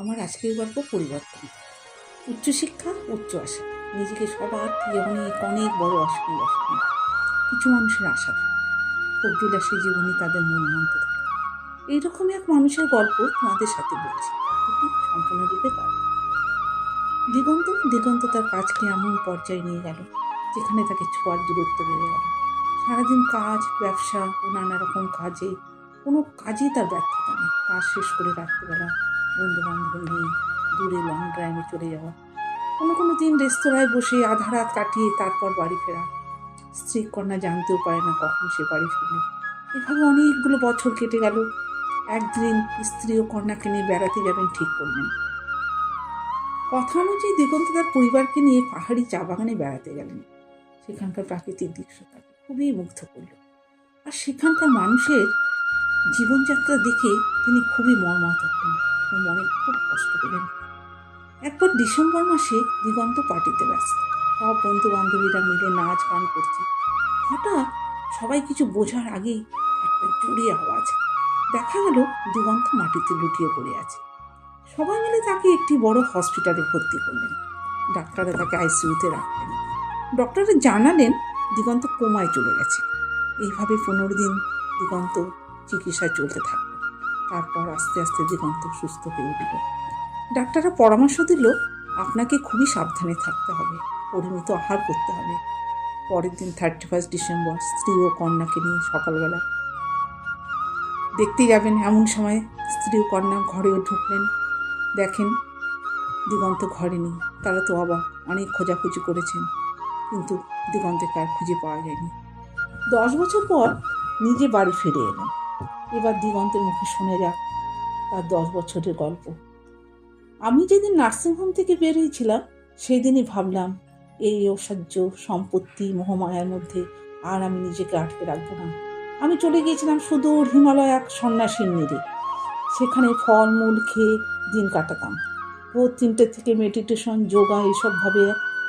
আমার আজকের গল্প পরিবর্তন। উচ্চশিক্ষা, উচ্চ আশা, নিজেকে সবার থেকে অনেক অনেক বড় আশায় বসানো। কিছু মানুষের আশা থাকে, ভোগবিলাসী জীবনে তাদের মন মানতে থাকে। এইরকমই এক মানুষের গল্প তোমাদের সাথে বলছি, গল্পটি সম্পূর্ণরূপে গল্প। দিগন্ত তার কাজকে এমন পর্যায়ে নিয়ে গেল যেখানে তাকে ছোঁয়ার দূরত্ব বেড়ে গেল। সারাদিন কাজ, ব্যবসা ও নানা রকম কাজে কোনো কাজেই তার ব্যর্থতা নেই। কাজ শেষ করে রাত্রেবেলা বন্ধু বান্ধব নিয়ে দূরে লং ড্রাইভে চলে যাওয়া, কোনো দিন রেস্তোরাঁয় বসে আধা রাত কাটিয়ে তারপর বাড়ি ফেরা। স্ত্রী কন্যা জানতেও পারে না কখন সে বাড়ি ফিরল। এভাবে অনেকগুলো বছর কেটে গেল। একদিন স্ত্রী ও কন্যাকে নিয়ে বেড়াতে যাবেন ঠিক করলেন। কথা অনুযায়ী দিগন্ত তার পরিবারকে নিয়ে পাহাড়ি চা বাগানে বেড়াতে গেলেন। সেখানকার প্রাকৃতিক দৃশ্য তাকে খুবই মুগ্ধ করল, আর সেখানকার মানুষের জীবনযাত্রা দেখে তিনি খুবই মর্মাহত হলেন ও মনে খুব কষ্ট পেলেন। একবার ডিসেম্বর মাসে দিগন্ত পার্টিতে ব্যস্ত, সব বন্ধু বান্ধবীরা মিলে নাচ গান করছে। হঠাৎ সবাই কিছু বোঝার আগেই একটা জোরে আওয়াজ। দেখা গেল দিগন্ত মাটিতে লুটিয়ে পড়ে আছে। সবাই মিলে তাকে একটি বড় হসপিটালে ভর্তি করলেন। ডাক্তাররা তাকে আইসিইউতে রাখলেন। ডক্টররা জানালেন দিগন্ত কোমায় চলে গেছে। এইভাবে 15 দিন দিগন্ত চিকিৎসা চলতে থাকলো। তারপর আস্তে আস্তে দিগন্ত সুস্থ হয়ে উঠল। ডাক্তাররা পরামর্শ দিল, আপনাকে খুবই সাবধানে থাকতে হবে, পরিমিত আহার করতে হবে। পরের দিন 31 ডিসেম্বর স্ত্রী ও কন্যাকে নিয়ে সকালবেলা দেখতে যাবেন। এমন সময় স্ত্রী ও কন্যা ঘরেও ঢুকলেন, দেখেন দিগন্ত ঘরে নেই। তারা তো অবাক, অনেক খোঁজাখুঁজি করেছেন কিন্তু দিগন্তকে আর খুঁজে পাওয়া যায়নি। 10 বছর পর নিজে বাড়ি ফিরে এলেন। এবার দিগন্তের মুখে শুনে যাক তার 10 বছরের গল্প। আমি যেদিন নার্সিংহোম থেকে বের হয়েছিলাম সেই দিনই ভাবলাম এই ঐশ্বর্য সম্পত্তি মোহমায়ার মধ্যে আর আমি নিজেকে আটকে রাখবো না। আমি চলে গিয়েছিলাম সুদূর হিমালয় এক সন্ন্যাসীর নিরে। সেখানে ফলমূল খেয়ে দিন কাটাতাম। ভোর 3টে থেকে মেডিটেশন, যোগা এইসবভাবে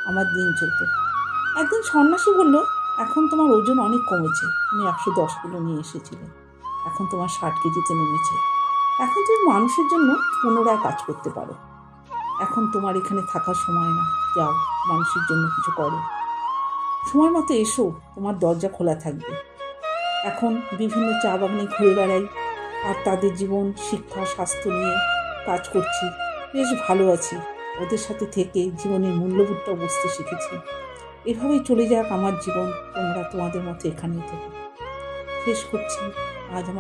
আমার দিন চলত। একদিন সন্ন্যাসী বলল, এখন তোমার ওজন অনেক কমেছে, তুমি 110 কিলো নিয়ে এসেছিলে, এখন তোমার 60 কেজিতে নেমেছে। এখন তুমি মানুষের জন্য পুনরায় কাজ করতে পারো। এখন তোমার এখানে থাকার সময় না, যাও মানুষের জন্য কিছু করো। সময় মতো এসো, তোমার দরজা খোলা থাকবে। এখন বিভিন্ন চা বাগানে ঘুরে বেড়াই আর তাদের জীবন, শিক্ষা, স্বাস্থ্য নিয়ে কাজ করছি। বেশ ভালো আছি। ওদের সাথে থেকে জীবনের মূল্যবোধটা বুঝতে শিখেছি। এভাবেই চলে যাক আমার জীবন, তোমরা তোমাদের মতো এখানেই থেকো। শেষ করছি আজ আমার